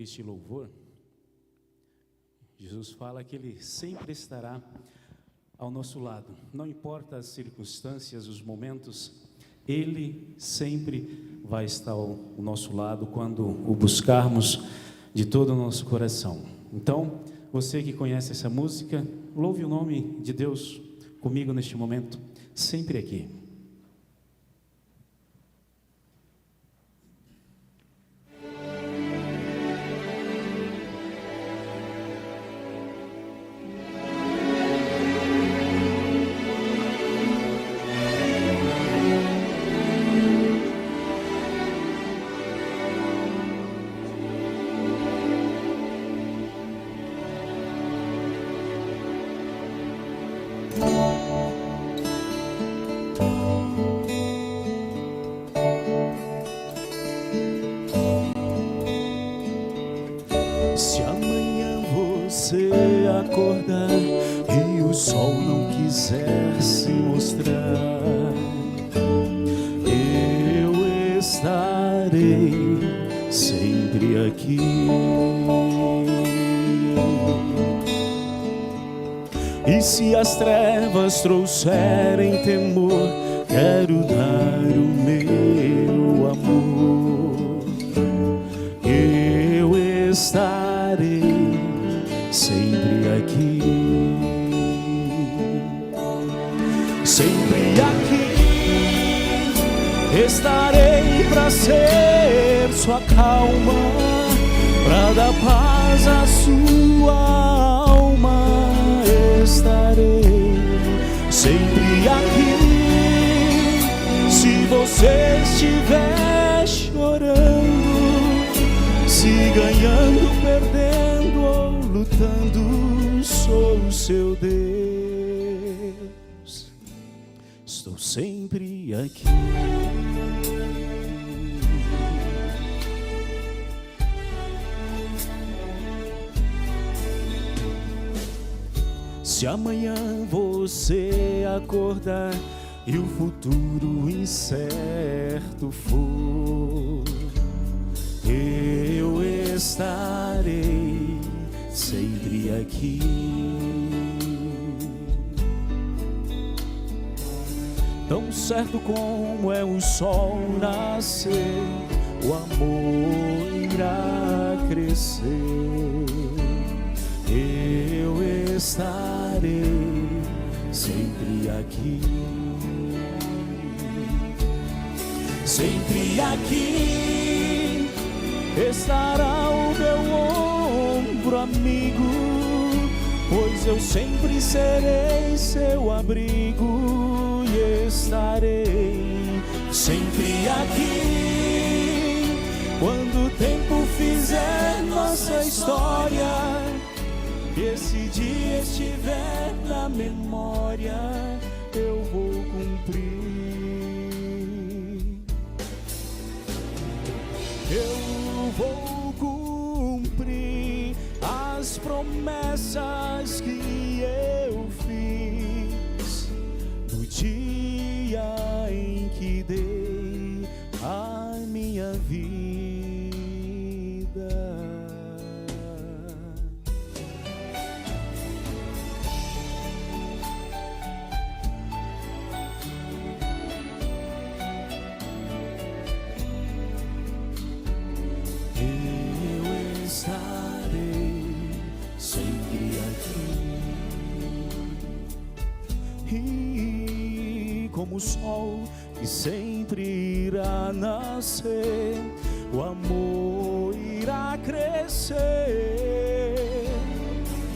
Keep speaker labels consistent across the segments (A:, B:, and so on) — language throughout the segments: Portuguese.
A: este louvor, Jesus fala que Ele sempre estará ao nosso lado. Não importa as circunstâncias, os momentos, Ele sempre vai estar ao nosso lado quando o buscarmos de todo o nosso coração. Então, você que conhece essa música, louve o nome de Deus comigo neste momento, sempre aqui.
B: Se amanhã você acordar e o sol não quiser se mostrar, eu estarei sempre aqui. E se as trevas trouxerem temor, quero dar o meu amor. Eu estarei sempre aqui, sempre aqui. Estarei para ser sua calma, para dar paz à sua alma. Estarei sempre aqui. Se você estiver chorando, se ganhando, perdendo ou lutando, sou o seu Deus. Estou sempre aqui. Se amanhã você acordar e o futuro incerto for, eu estarei sempre aqui. Tão certo como é o sol nascer, o amor irá crescer. Eu estarei sempre aqui, sempre aqui. Estará o meu ombro amigo, pois eu sempre serei seu abrigo. E estarei sempre aqui quando o tempo fizer nossa história, e esse dia estiver na memória, eu vou cumprir. Eu vou cumprir as promessas que eu fiz no dia em que dei a minha vida. Como o sol que sempre irá nascer, o amor irá crescer.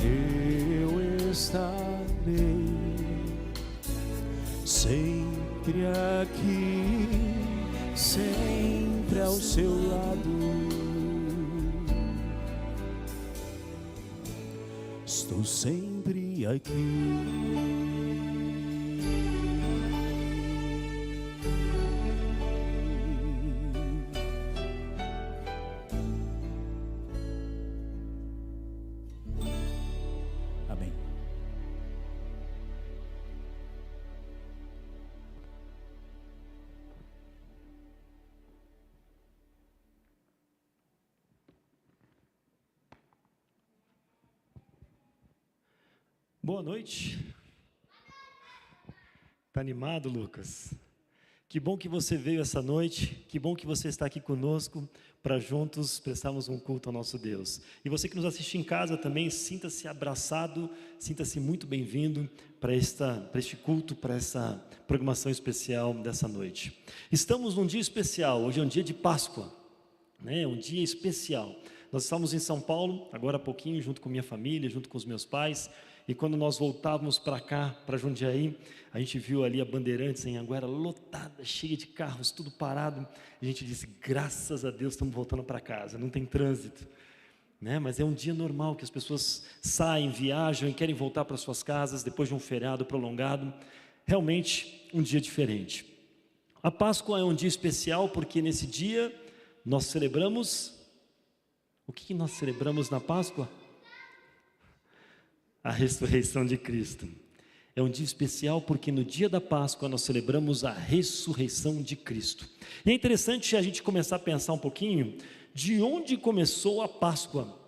B: Eu estarei sempre aqui, sempre ao seu lado. Estou sempre aqui.
C: Boa noite. Está animado, Lucas? Que bom que você veio essa noite, que bom que você está aqui conosco para juntos prestarmos um culto ao nosso Deus. E você que nos assiste em casa também, sinta-se abraçado, sinta-se muito bem-vindo para este culto, para essa programação especial dessa noite. Estamos num dia especial, hoje é um dia de Páscoa, né? Um dia especial. Nós estávamos em São Paulo, agora há pouquinho, junto com minha família, junto com os meus pais. E quando nós voltávamos para cá, para Jundiaí, a gente viu ali a Bandeirantes em Anguera lotada, cheia de carros, tudo parado. A gente disse, graças a Deus estamos voltando para casa, não tem trânsito, né? Mas é um dia normal que as pessoas saem, viajam e querem voltar para suas casas depois de um feriado prolongado. Realmente um dia diferente. A Páscoa é um dia especial porque nesse dia nós celebramos... O que nós celebramos na Páscoa? A ressurreição de Cristo. É um dia especial porque no dia da Páscoa nós celebramos a ressurreição de Cristo. E é interessante a gente começar a pensar um pouquinho de onde começou a Páscoa.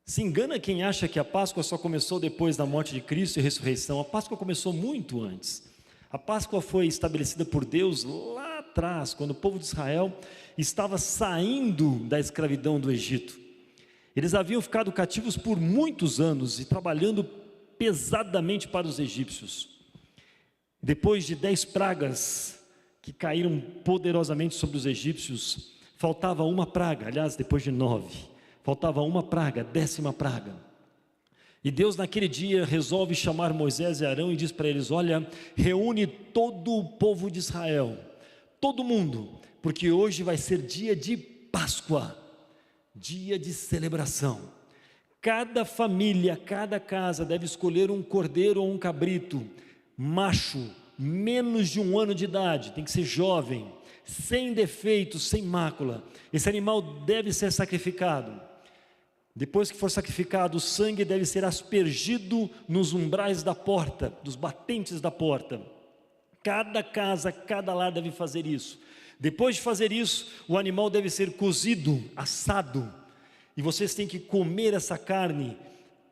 C: Se engana quem acha que a Páscoa só começou depois da morte de Cristo e ressurreição. A Páscoa começou muito antes. A Páscoa foi estabelecida por Deus lá atrás, quando o povo de Israel estava saindo da escravidão do Egito. Eles haviam ficado cativos por muitos anos e trabalhando pesadamente para os egípcios. Depois de 10 pragas que caíram poderosamente sobre os egípcios, faltava uma praga, aliás, depois de 9, faltava uma praga, 10ª praga. E Deus naquele dia resolve chamar Moisés e Arão e diz para eles, olha, reúne todo o povo de Israel, todo mundo, porque hoje vai ser dia de Páscoa, dia de celebração. Cada família, cada casa deve escolher um cordeiro ou um cabrito, macho, menos de 1 ano de idade, tem que ser jovem, sem defeitos, sem mácula. Esse animal deve ser sacrificado. Depois que for sacrificado, o sangue deve ser aspergido nos umbrais da porta, dos batentes da porta. Cada casa, cada lar deve fazer isso. Depois de fazer isso, o animal deve ser cozido, assado. E vocês têm que comer essa carne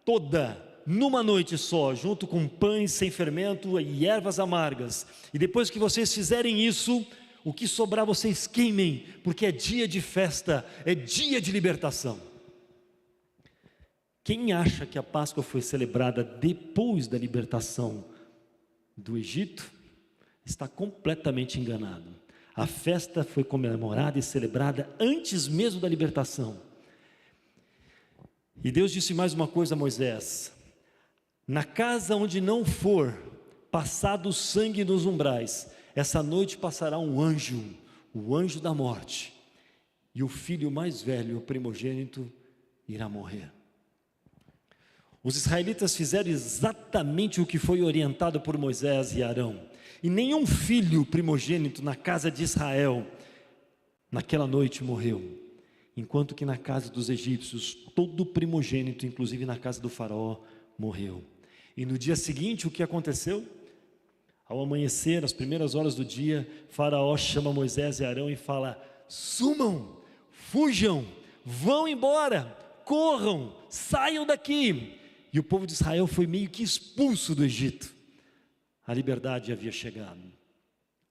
C: toda, numa noite só, junto com pães sem fermento e ervas amargas. E depois que vocês fizerem isso, o que sobrar vocês queimem, porque é dia de festa, é dia de libertação. Quem acha que a Páscoa foi celebrada depois da libertação do Egito, está completamente enganado. A festa foi comemorada e celebrada antes mesmo da libertação. E Deus disse mais uma coisa a Moisés: na casa onde não for passado o sangue nos umbrais, essa noite passará um anjo, o anjo da morte, e o filho mais velho, o primogênito, irá morrer. Os israelitas fizeram exatamente o que foi orientado por Moisés e Arão. E nenhum filho primogênito na casa de Israel, naquela noite morreu. Enquanto que na casa dos egípcios, todo primogênito, inclusive na casa do faraó, morreu. E no dia seguinte, o que aconteceu? Ao amanhecer, às primeiras horas do dia, faraó chama Moisés e Arão e fala: sumam, fujam, vão embora, corram, saiam daqui. E o povo de Israel foi meio que expulso do Egito. A liberdade havia chegado.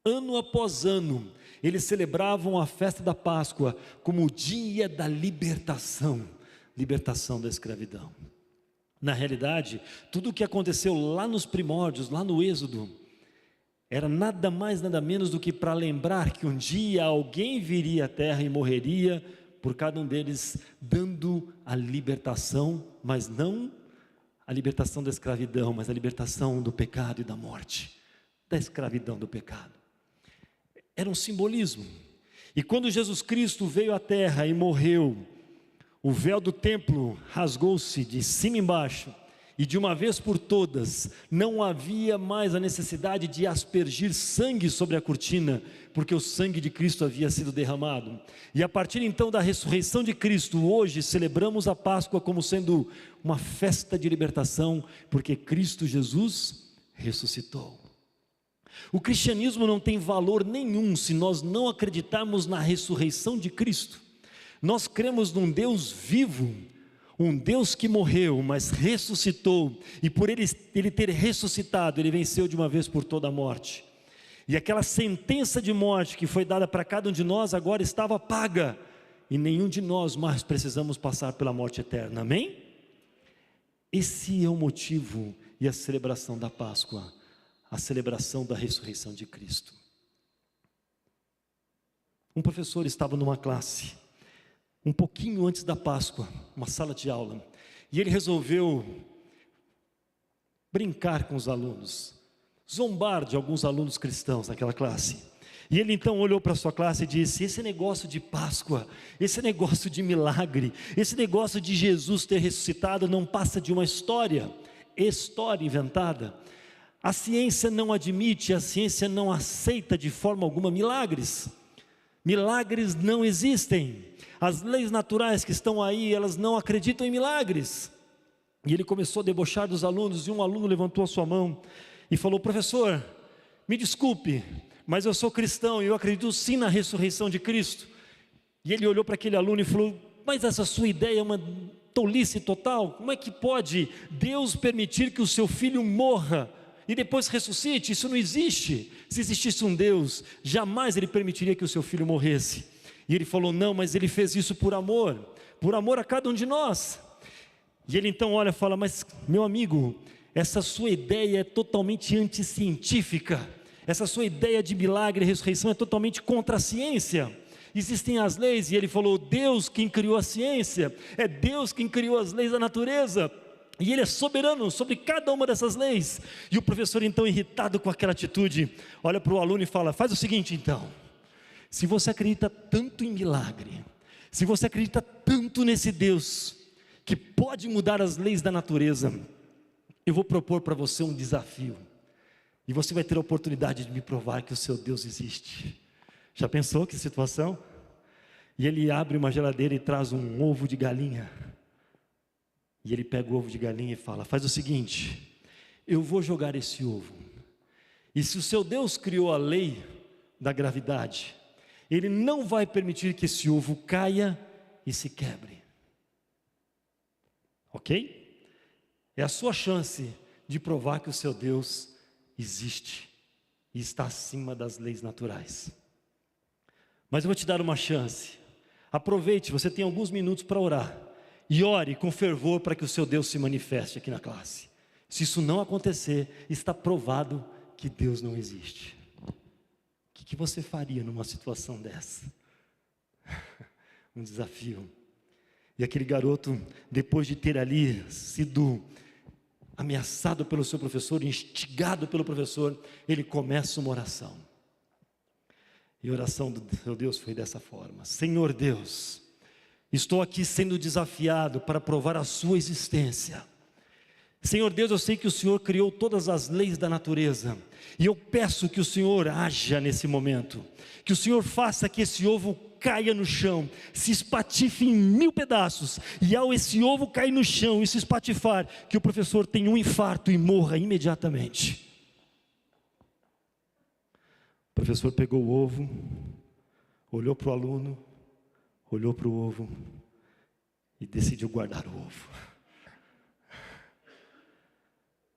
C: Ano após ano, eles celebravam a festa da Páscoa como o dia da libertação, libertação da escravidão. Na realidade, tudo o que aconteceu lá nos primórdios, lá no Êxodo, era nada mais, nada menos do que para lembrar que um dia alguém viria à terra e morreria por cada um deles, dando a libertação, mas não a libertação da escravidão, mas a libertação do pecado e da morte, da escravidão do pecado. Era um simbolismo. E quando Jesus Cristo veio à terra e morreu, o véu do templo rasgou-se de cima e embaixo, e de uma vez por todas, não havia mais a necessidade de aspergir sangue sobre a cortina, porque o sangue de Cristo havia sido derramado. E a partir então da ressurreição de Cristo, hoje celebramos a Páscoa como sendo uma festa de libertação, porque Cristo Jesus ressuscitou. O cristianismo não tem valor nenhum se nós não acreditarmos na ressurreição de Cristo. Nós cremos num Deus vivo, um Deus que morreu, mas ressuscitou, e por ele ter ressuscitado, ele venceu de uma vez por toda a morte. E aquela sentença de morte que foi dada para cada um de nós, agora estava paga, e nenhum de nós mais precisamos passar pela morte eterna, amém? Esse é o motivo e a celebração da Páscoa, a celebração da ressurreição de Cristo. Um professor estava numa classe, um pouquinho antes da Páscoa, uma sala de aula, e ele resolveu brincar com os alunos, zombar de alguns alunos cristãos naquela classe. E ele então olhou para a sua classe e disse: esse negócio de Páscoa, esse negócio de milagre, esse negócio de Jesus ter ressuscitado não passa de uma história inventada. A ciência não admite, a ciência não aceita de forma alguma milagres. Milagres não existem. As leis naturais que estão aí, elas não acreditam em milagres. E ele começou a debochar dos alunos, e um aluno levantou a sua mão e falou: professor, me desculpe, mas eu sou cristão e eu acredito sim na ressurreição de Cristo. E ele olhou para aquele aluno e falou: mas essa sua ideia é uma tolice total. Como é que pode Deus permitir que o seu filho morra e depois ressuscite? Isso não existe. Se existisse um Deus, jamais ele permitiria que o seu filho morresse. E ele falou: não, mas ele fez isso por amor a cada um de nós. E ele então olha e fala: mas meu amigo, essa sua ideia é totalmente anticientífica. Essa sua ideia de milagre e ressurreição é totalmente contra a ciência. Existem as leis, e ele falou: Deus quem criou a ciência, é Deus quem criou as leis da natureza, e Ele é soberano sobre cada uma dessas leis. E o professor então, irritado com aquela atitude, olha para o aluno e fala: faz o seguinte então, se você acredita tanto em milagre, se você acredita tanto nesse Deus, que pode mudar as leis da natureza, eu vou propor para você um desafio, e você vai ter a oportunidade de me provar que o seu Deus existe. Já pensou que situação? E ele abre uma geladeira e traz um ovo de galinha, e ele pega o ovo de galinha e fala: faz o seguinte, eu vou jogar esse ovo, e se o seu Deus criou a lei da gravidade, Ele não vai permitir que esse ovo caia e se quebre, ok? É a sua chance de provar que o seu Deus existe e está acima das leis naturais. Mas eu vou te dar uma chance. Aproveite, você tem alguns minutos para orar, e ore com fervor para que o seu Deus se manifeste aqui na classe. Se isso não acontecer, está provado que Deus não existe. O que você faria numa situação dessa? Um desafio. E aquele garoto, depois de ter ali sido ameaçado pelo seu professor, instigado pelo professor, ele começa uma oração. E a oração do seu Deus foi dessa forma: Senhor Deus, estou aqui sendo desafiado para provar a sua existência. Senhor Deus, eu sei que o Senhor criou todas as leis da natureza, e eu peço que o Senhor haja nesse momento, que o Senhor faça que esse ovo caia no chão, se espatife em 1000 pedaços, e ao esse ovo cair no chão e se espatifar, que o professor tenha um infarto e morra imediatamente. O professor pegou o ovo, olhou para o aluno, olhou para o ovo e decidiu guardar o ovo.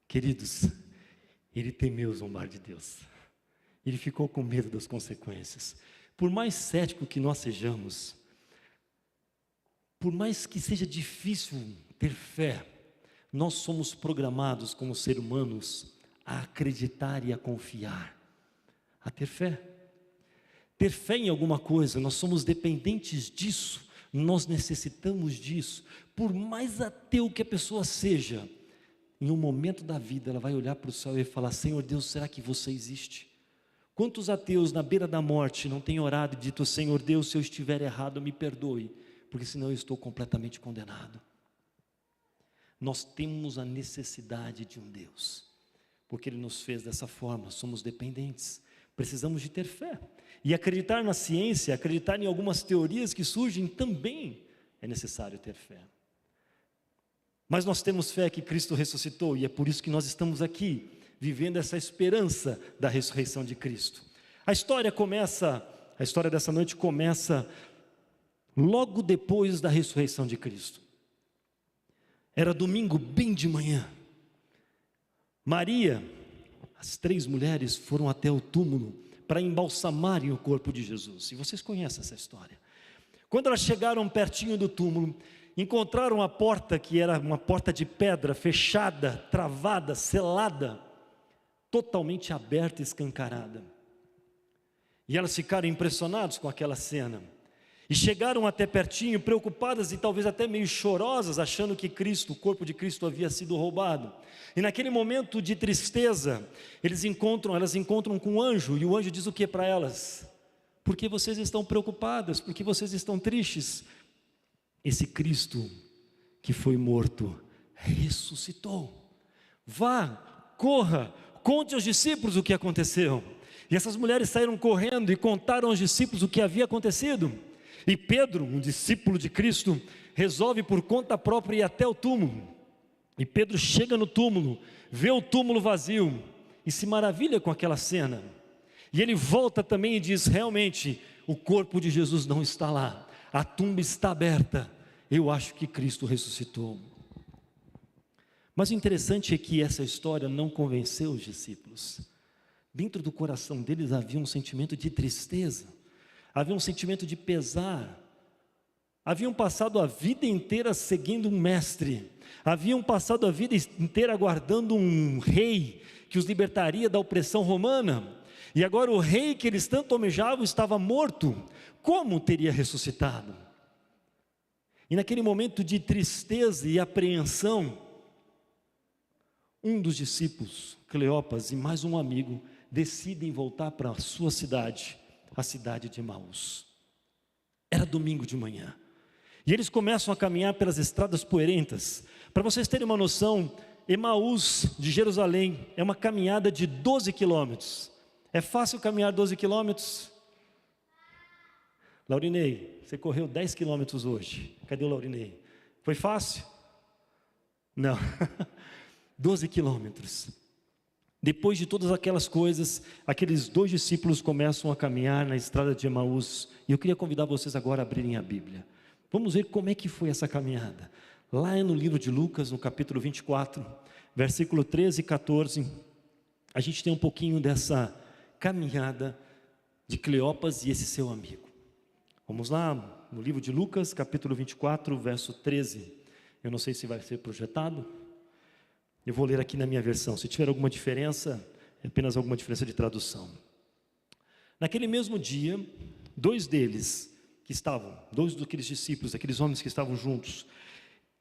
C: Queridos, ele temeu zombar de Deus, ele ficou com medo das consequências. Por mais cético que nós sejamos, por mais que seja difícil ter fé, nós somos programados como seres humanos a acreditar e a confiar, a ter fé. Ter fé em alguma coisa, nós somos dependentes disso, nós necessitamos disso. Por mais ateu que a pessoa seja, em um momento da vida ela vai olhar para o céu e falar: Senhor Deus, será que você existe? Quantos ateus na beira da morte não têm orado e dito: Senhor Deus, se eu estiver errado, me perdoe, porque senão eu estou completamente condenado. Nós temos a necessidade de um Deus, porque Ele nos fez dessa forma, somos dependentes, precisamos de ter fé. E acreditar na ciência, acreditar em algumas teorias que surgem, também é necessário ter fé. Mas nós temos fé que Cristo ressuscitou, e é por isso que nós estamos aqui, vivendo essa esperança da ressurreição de Cristo. A história dessa noite começa logo depois da ressurreição de Cristo. Era domingo bem de manhã. Maria, as 3 mulheres foram até o túmulo para embalsamarem o corpo de Jesus. E vocês conhecem essa história. Quando elas chegaram pertinho do túmulo, encontraram a porta, que era uma porta de pedra, fechada, travada, selada, totalmente aberta e escancarada. E elas ficaram impressionadas com aquela cena. E chegaram até pertinho, preocupadas e talvez até meio chorosas, achando que o corpo de Cristo havia sido roubado. E naquele momento de tristeza, elas encontram com um anjo, e o anjo diz o que para elas? Por que vocês estão preocupadas? Por que vocês estão tristes? Esse Cristo que foi morto, ressuscitou. Vá, corra, conte aos discípulos o que aconteceu. E essas mulheres saíram correndo e contaram aos discípulos o que havia acontecido. E Pedro, um discípulo de Cristo, resolve por conta própria ir até o túmulo. E Pedro chega no túmulo, vê o túmulo vazio e se maravilha com aquela cena. E ele volta também e diz: realmente, o corpo de Jesus não está lá, a tumba está aberta, eu acho que Cristo ressuscitou. Mas o interessante é que essa história não convenceu os discípulos. Dentro do coração deles havia um sentimento de tristeza, havia um sentimento de pesar. Haviam passado a vida inteira seguindo um mestre, haviam passado a vida inteira aguardando um rei que os libertaria da opressão romana, e agora o rei que eles tanto almejavam estava morto. Como teria ressuscitado? E naquele momento de tristeza e apreensão, um dos discípulos, Cleopas, e mais um amigo, decidem voltar para a sua cidade, a cidade de Emaús. Era domingo de manhã, e eles começam a caminhar pelas estradas poeirentas. Para vocês terem uma noção, Emaús de Jerusalém é uma caminhada de 12 quilômetros. É fácil caminhar 12 quilômetros? Laurinei, você correu 10 quilômetros hoje. Cadê o Laurinei? Foi fácil? Não. 12 quilômetros. Depois de todas aquelas coisas, aqueles 2 discípulos começam a caminhar na estrada de Emaús. E eu queria convidar vocês agora a abrirem a Bíblia. Vamos ver como é que foi essa caminhada. Lá no livro de Lucas, no capítulo 24, versículo 13 e 14, a gente tem um pouquinho dessa caminhada de Cleopas e esse seu amigo. Vamos lá, no livro de Lucas, capítulo 24, verso 13. Eu não sei se vai ser projetado. Eu vou ler aqui na minha versão. Se tiver alguma diferença, é apenas alguma diferença de tradução. Naquele mesmo dia, 2 daqueles discípulos, aqueles homens que estavam juntos,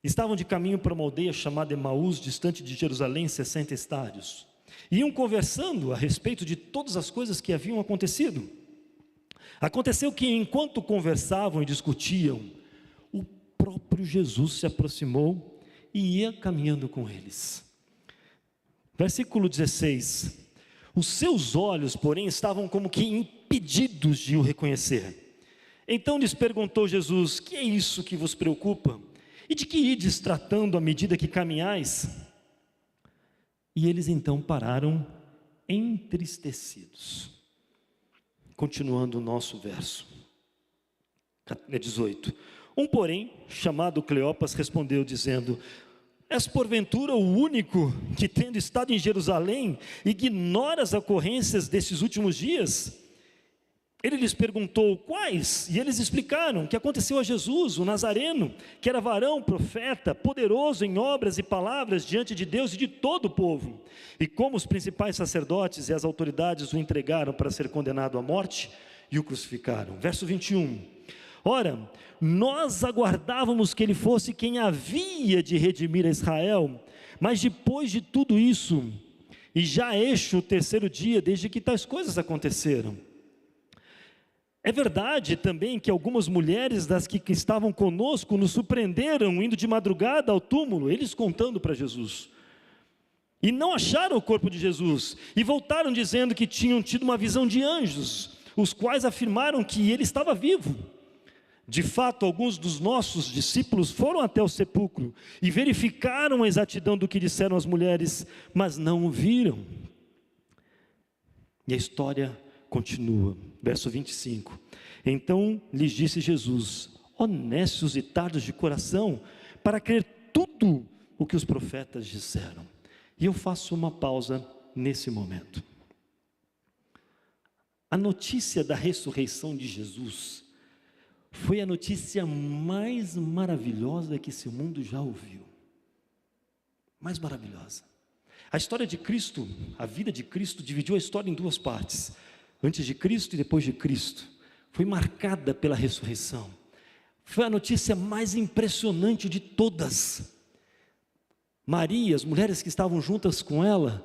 C: estavam de caminho para uma aldeia chamada Emaús, distante de Jerusalém, 60 estádios. Iam conversando a respeito de todas as coisas que haviam acontecido. Aconteceu que enquanto conversavam e discutiam, o próprio Jesus se aproximou e ia caminhando com eles. Versículo 16. Os seus olhos, porém, estavam como que impedidos de o reconhecer. Então lhes perguntou Jesus: que é isso que vos preocupa? E de que ides tratando à medida que caminhais? E eles então pararam entristecidos. Continuando o nosso verso, 18. Um, porém, chamado Cleopas, respondeu dizendo: és porventura o único que, tendo estado em Jerusalém, ignora as ocorrências desses últimos dias? Ele lhes perguntou: quais? E eles explicaram que aconteceu a Jesus, o Nazareno, que era varão, profeta, poderoso em obras e palavras diante de Deus e de todo o povo. E como os principais sacerdotes e as autoridades o entregaram para ser condenado à morte e o crucificaram. Verso 21. Ora, nós aguardávamos que ele fosse quem havia de redimir a Israel, mas depois de tudo isso, e já este o 3º dia desde que tais coisas aconteceram. É verdade também que algumas mulheres das que estavam conosco nos surpreenderam indo de madrugada ao túmulo, eles contando para Jesus, e não acharam o corpo de Jesus, e voltaram dizendo que tinham tido uma visão de anjos, os quais afirmaram que ele estava vivo. De fato, alguns dos nossos discípulos foram até o sepulcro e verificaram a exatidão do que disseram as mulheres, mas não o viram. E a história continua, verso 25. Então lhes disse Jesus: ó nécios e tardos de coração, para crer tudo o que os profetas disseram. E eu faço uma pausa nesse momento. A notícia da ressurreição de Jesus foi a notícia mais maravilhosa que esse mundo já ouviu. Mais maravilhosa. A história de Cristo, a vida de Cristo, dividiu a história em duas partes. Antes de Cristo e depois de Cristo. Foi marcada pela ressurreição. Foi a notícia mais impressionante de todas. Maria, as mulheres que estavam juntas com ela,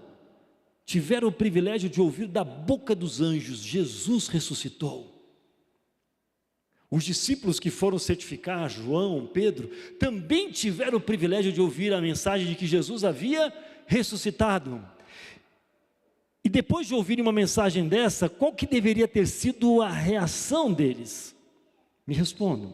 C: tiveram o privilégio de ouvir da boca dos anjos: Jesus ressuscitou. Os discípulos que foram certificar, João, Pedro, também tiveram o privilégio de ouvir a mensagem de que Jesus havia ressuscitado. E depois de ouvirem uma mensagem dessa, qual que deveria ter sido a reação deles? Me respondam.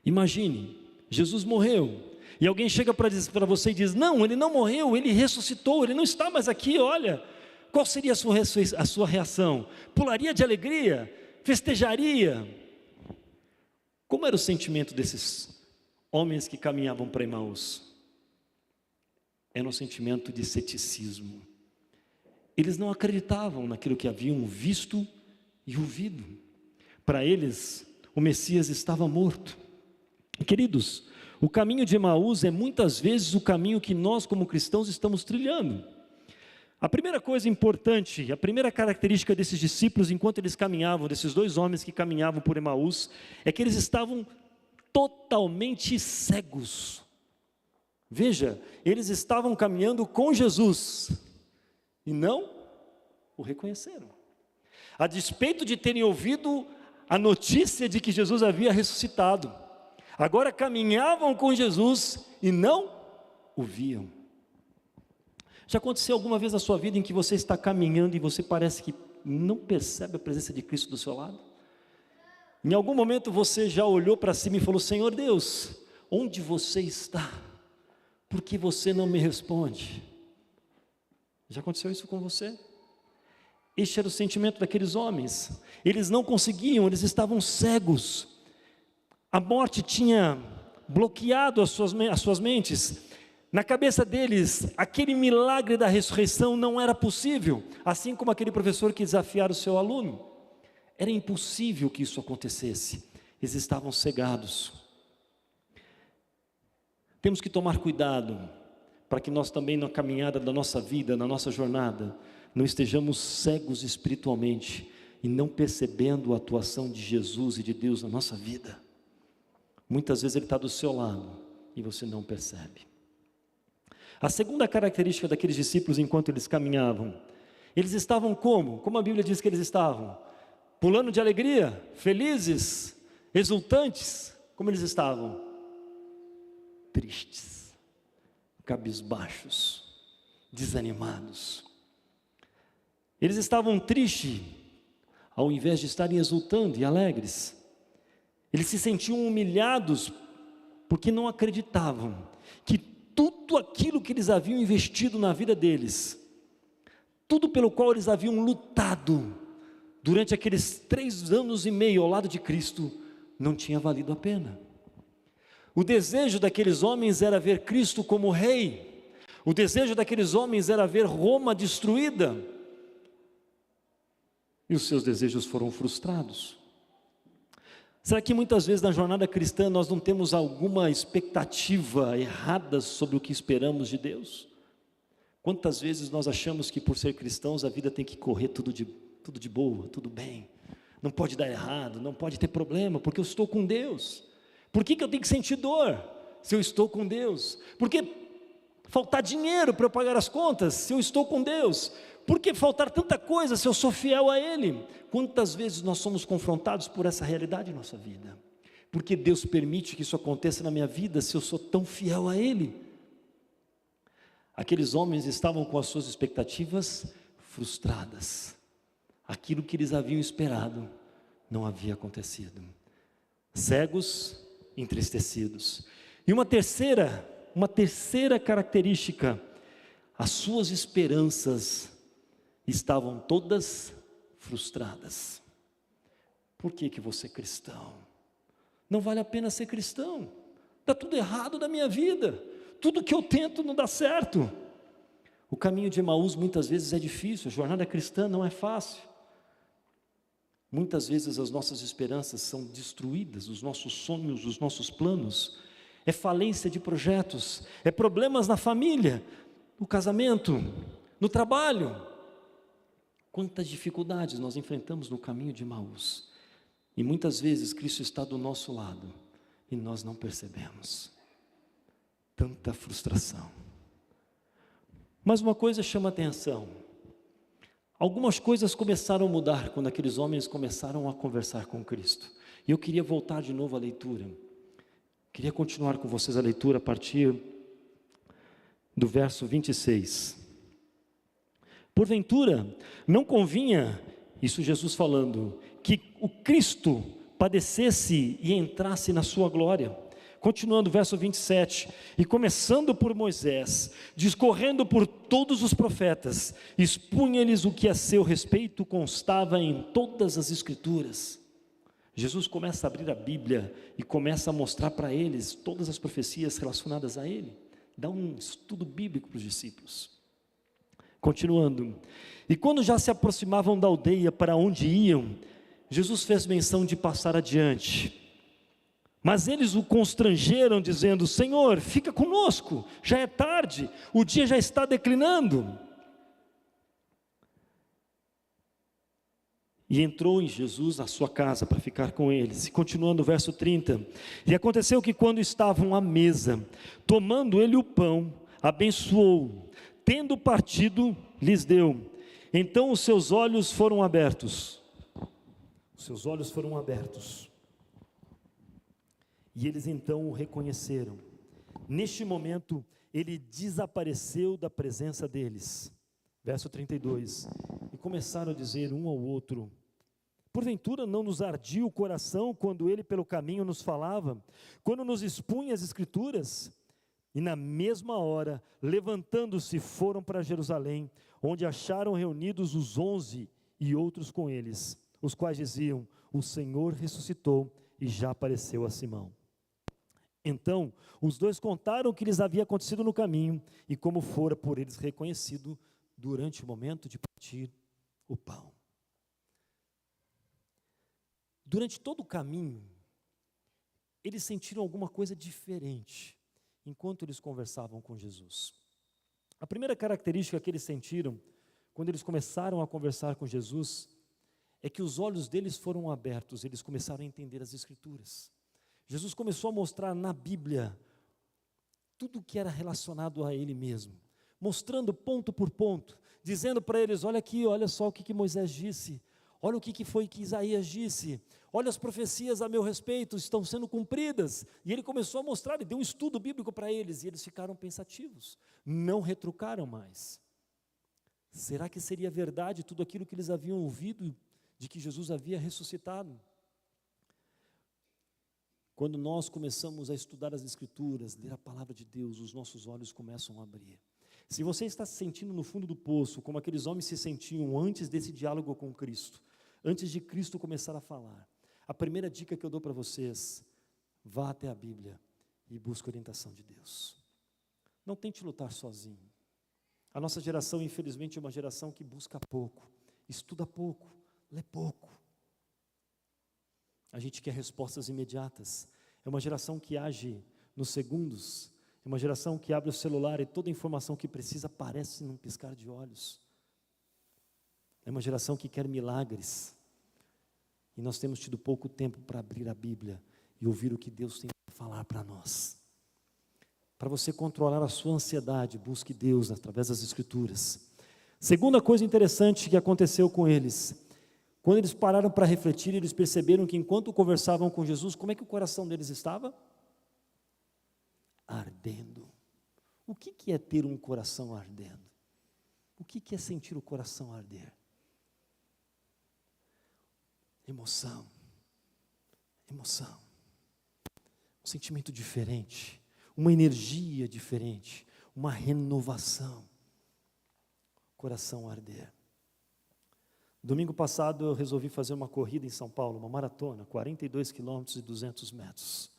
C: Imagine, Jesus morreu, e alguém chega para você e diz: não, ele não morreu, ele ressuscitou, ele não está mais aqui, olha. Qual seria a sua reação? Pularia de alegria? Festejaria? Como era o sentimento desses homens que caminhavam para Emaús? Era um sentimento de ceticismo. Eles não acreditavam naquilo que haviam visto e ouvido. Para eles, o Messias estava morto. Queridos, o caminho de Emaús é muitas vezes o caminho que nós como cristãos estamos trilhando. A primeira coisa importante, a primeira característica desses discípulos enquanto eles caminhavam, desses dois homens que caminhavam por Emaús, é que eles estavam totalmente cegos. Veja, eles estavam caminhando com Jesus e não o reconheceram. A despeito de terem ouvido a notícia de que Jesus havia ressuscitado, agora caminhavam com Jesus e não o viam. Já aconteceu alguma vez na sua vida em que você está caminhando e você parece que não percebe a presença de Cristo do seu lado? Em algum momento você já olhou para cima e falou: Senhor Deus, onde você está? Por que você não me responde? Já aconteceu isso com você? Este era o sentimento daqueles homens. Eles não conseguiam, eles estavam cegos. A morte tinha bloqueado as suas mentes. Na cabeça deles, aquele milagre da ressurreição não era possível, assim como aquele professor que desafiara o seu aluno. Era impossível que isso acontecesse. Eles estavam cegados. Temos que tomar cuidado para que nós também na caminhada da nossa vida, na nossa jornada, não estejamos cegos espiritualmente e não percebendo a atuação de Jesus e de Deus na nossa vida. Muitas vezes Ele está do seu lado e você não percebe. A segunda característica daqueles discípulos enquanto eles caminhavam, eles estavam como? Como a Bíblia diz que eles estavam? Pulando de alegria, felizes, exultantes. Como eles estavam? Tristes, cabisbaixos, desanimados. Eles estavam tristes, ao invés de estarem exultando e alegres. Eles se sentiam humilhados, porque não acreditavam que tudo aquilo que eles haviam investido na vida deles, tudo pelo qual eles haviam lutado, durante aqueles 3 anos e meio ao lado de Cristo, não tinha valido a pena. O desejo daqueles homens era ver Cristo como rei, o desejo daqueles homens era ver Roma destruída, e os seus desejos foram frustrados. Será que muitas vezes na jornada cristã nós não temos alguma expectativa errada sobre o que esperamos de Deus? Quantas vezes nós achamos que por ser cristãos a vida tem que correr tudo de boa, tudo bem, não pode dar errado, não pode ter problema, porque eu estou com Deus. Por que eu tenho que sentir dor se eu estou com Deus? Por que faltar dinheiro para eu pagar as contas se eu estou com Deus? Por que faltar tanta coisa se eu sou fiel a Ele? Quantas vezes nós somos confrontados por essa realidade em nossa vida? Por que Deus permite que isso aconteça na minha vida se eu sou tão fiel a Ele? Aqueles homens estavam com as suas expectativas frustradas. Aquilo que eles haviam esperado não havia acontecido. Cegos, entristecidos. E uma terceira característica, as suas esperanças estavam todas frustradas. Por que você é cristão? Não vale a pena ser cristão. Está tudo errado na minha vida. Tudo que eu tento não dá certo. O caminho de Emaús muitas vezes é difícil, a jornada cristã não é fácil. Muitas vezes as nossas esperanças são destruídas, os nossos sonhos, os nossos planos. É falência de projetos, é problemas na família, no casamento, no trabalho. Quantas dificuldades nós enfrentamos no caminho de Emaús. E muitas vezes Cristo está do nosso lado e nós não percebemos. Tanta frustração. Mas uma coisa chama atenção. Algumas coisas começaram a mudar quando aqueles homens começaram a conversar com Cristo. E eu queria voltar de novo à leitura. Queria continuar com vocês a leitura a partir do verso 26. Porventura, não convinha, isso Jesus falando, que o Cristo padecesse e entrasse na sua glória. Continuando o verso 27, e começando por Moisés, discorrendo por todos os profetas, expunha-lhes o que a seu respeito constava em todas as escrituras. Jesus começa a abrir a Bíblia e começa a mostrar para eles todas as profecias relacionadas a ele, dá um estudo bíblico para os discípulos. Continuando, e quando já se aproximavam da aldeia para onde iam, Jesus fez menção de passar adiante. Mas eles o constrangeram, dizendo: Senhor, fica conosco, já é tarde, o dia já está declinando. E entrou em Jesus na sua casa para ficar com eles. E continuando o verso 30, e aconteceu que quando estavam à mesa, tomando ele o pão, abençoou, tendo partido, lhes deu. Então os seus olhos foram abertos. Os seus olhos foram abertos. E eles então o reconheceram. Neste momento, ele desapareceu da presença deles. Verso 32. E começaram a dizer um ao outro: porventura não nos ardia o coração quando ele pelo caminho nos falava, quando nos expunha as escrituras? E na mesma hora, levantando-se, foram para Jerusalém, onde acharam reunidos os 11 e outros com eles, os quais diziam: o Senhor ressuscitou e já apareceu a Simão. Então, os dois contaram o que lhes havia acontecido no caminho e como fora por eles reconhecido durante o momento de partir o pão. Durante todo o caminho, eles sentiram alguma coisa diferente enquanto eles conversavam com Jesus. A primeira característica que eles sentiram quando eles começaram a conversar com Jesus é que os olhos deles foram abertos, eles começaram a entender as Escrituras. Jesus começou a mostrar na Bíblia tudo o que era relacionado a Ele mesmo, mostrando ponto por ponto, dizendo para eles: olha aqui, olha só o que Moisés disse, olha o que foi que Isaías disse, olha as profecias a meu respeito estão sendo cumpridas. E ele começou a mostrar, ele deu um estudo bíblico para eles, e eles ficaram pensativos, não retrucaram mais. Será que seria verdade tudo aquilo que eles haviam ouvido, de que Jesus havia ressuscitado? Quando nós começamos a estudar as Escrituras, ler a palavra de Deus, os nossos olhos começam a abrir. Se você está se sentindo no fundo do poço, como aqueles homens se sentiam antes desse diálogo com Cristo, antes de Cristo começar a falar, a primeira dica que eu dou para vocês: vá até a Bíblia e busque a orientação de Deus. Não tente lutar sozinho. A nossa geração, infelizmente, é uma geração que busca pouco, estuda pouco, lê pouco. A gente quer respostas imediatas. É uma geração que age nos segundos. É uma geração que abre o celular e toda a informação que precisa aparece num piscar de olhos. É uma geração que quer milagres. E nós temos tido pouco tempo para abrir a Bíblia e ouvir o que Deus tem para falar para nós. Para você controlar a sua ansiedade, busque Deus através das Escrituras. Segunda coisa interessante que aconteceu com eles: quando eles pararam para refletir, eles perceberam que enquanto conversavam com Jesus, como é que o coração deles estava? Ardendo. O que é ter um coração ardendo? O que é sentir o coração arder? Emoção. Emoção. Um sentimento diferente. Uma energia diferente. Uma renovação. Coração arder. Domingo passado eu resolvi fazer uma corrida em São Paulo, uma maratona, 42 quilômetros e 200 metros.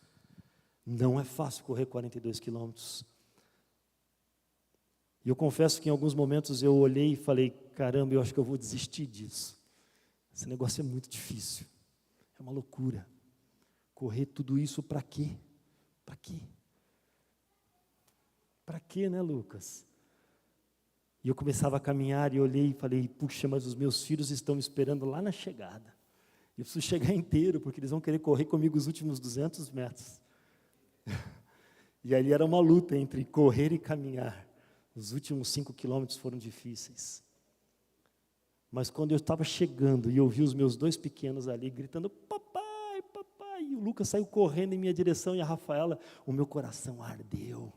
C: Não é fácil correr 42 quilômetros E eu confesso que em alguns momentos eu olhei e falei, caramba, eu acho que eu vou desistir disso. Esse negócio é muito difícil, é uma loucura. Correr tudo isso para quê? Para quê? Para quê, né, Lucas? E eu começava a caminhar e olhei e falei, puxa, mas os meus filhos estão me esperando lá na chegada. Eu preciso chegar inteiro, porque eles vão querer correr comigo os últimos 200 metros. E ali era uma luta entre correr e caminhar. Os últimos 5 quilômetros foram difíceis. Mas quando eu estava chegando e eu vi os meus 2 pequenos ali gritando, papai, papai, e o Lucas saiu correndo em minha direção e a Rafaela, o meu coração ardeu.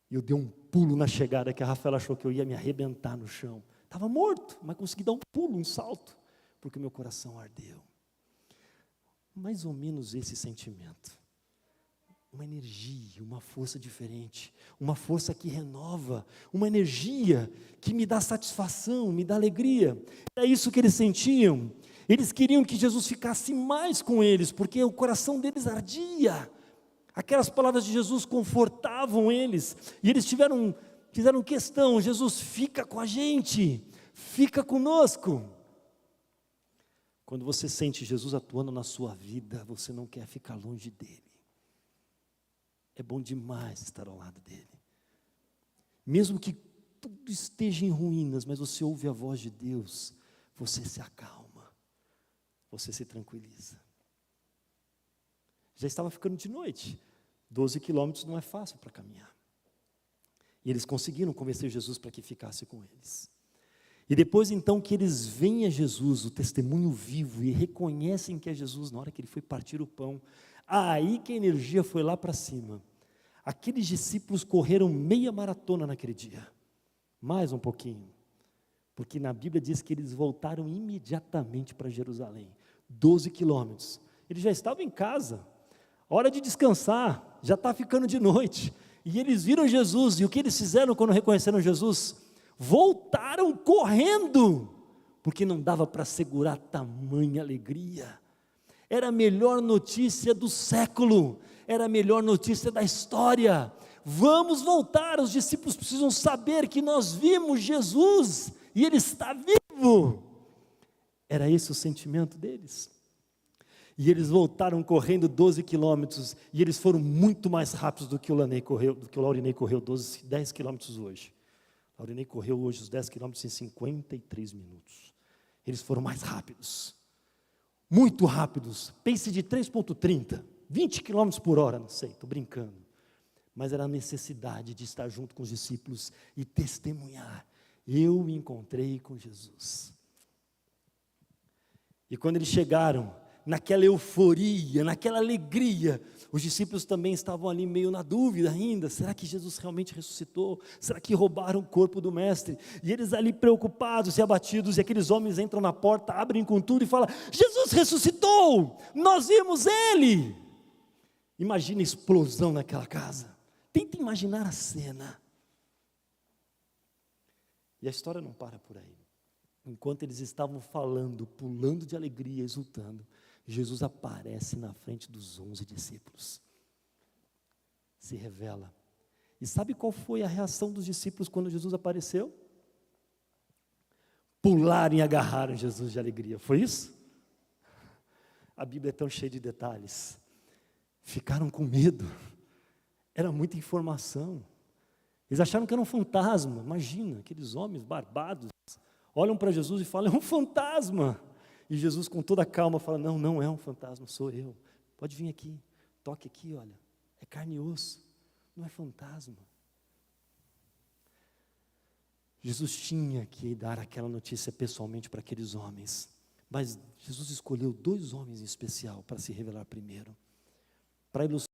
C: E eu dei um pulo na chegada que a Rafaela achou que eu ia me arrebentar no chão. Estava morto, mas consegui dar um pulo, um salto, porque o meu coração ardeu. Mais ou menos esse sentimento. Uma energia, uma força diferente, uma força que renova, uma energia que me dá satisfação, me dá alegria. É isso que eles sentiam. Eles queriam que Jesus ficasse mais com eles, porque o coração deles ardia. Aquelas palavras de Jesus confortavam eles, e eles fizeram questão, Jesus fica com a gente, fica conosco. Quando você sente Jesus atuando na sua vida, você não quer ficar longe dele. É bom demais estar ao lado dele. Mesmo que tudo esteja em ruínas, mas você ouve a voz de Deus, você se acalma, você se tranquiliza. Já estava ficando de noite, 12 quilômetros não é fácil para caminhar. E eles conseguiram convencer Jesus para que ficasse com eles. E depois então que eles veem a Jesus, o testemunho vivo, e reconhecem que é Jesus, na hora que ele foi partir o pão, aí que a energia foi lá para cima. Aqueles discípulos correram meia maratona naquele dia, mais um pouquinho, porque na Bíblia diz que eles voltaram imediatamente para Jerusalém, 12 quilômetros, eles já estavam em casa, hora de descansar, já está ficando de noite, e eles viram Jesus, e o que eles fizeram quando reconheceram Jesus? Voltaram correndo, porque não dava para segurar tamanha alegria. Era a melhor notícia do século, era a melhor notícia da história. Vamos voltar, os discípulos precisam saber que nós vimos Jesus, e Ele está vivo. Era esse o sentimento deles. E eles voltaram correndo 12 quilômetros, e eles foram muito mais rápidos do que o Laurinei correu 10 quilômetros hoje. O Laurinei correu hoje os 10 quilômetros em 53 minutos. Eles foram mais rápidos. Muito rápidos, pace de 3,30, 20 km por hora, não sei, estou brincando. Mas era a necessidade de estar junto com os discípulos e testemunhar. Eu me encontrei com Jesus. E quando eles chegaram, naquela euforia, naquela alegria, os discípulos também estavam ali meio na dúvida ainda, será que Jesus realmente ressuscitou? Será que roubaram o corpo do mestre? E eles ali preocupados e abatidos, e aqueles homens entram na porta, abrem com tudo e falam, Jesus ressuscitou, nós vimos Ele. Imagina a explosão naquela casa, tenta imaginar a cena. E a história não para por aí. Enquanto eles estavam falando, pulando de alegria, exultando, Jesus aparece na frente dos 11 discípulos, se revela. E sabe qual foi a reação dos discípulos quando Jesus apareceu? Pularam e agarraram Jesus de alegria, foi isso? A Bíblia é tão cheia de detalhes. Ficaram com medo, era muita informação. Eles acharam que era um fantasma, imagina, aqueles homens barbados, olham para Jesus e falam, é um fantasma. E Jesus com toda a calma fala, não, não é um fantasma, sou eu. Pode vir aqui, toque aqui, olha, é carne e osso, não é fantasma. Jesus tinha que dar aquela notícia pessoalmente para aqueles homens, mas Jesus escolheu 2 homens em especial para se revelar primeiro, para ilustrar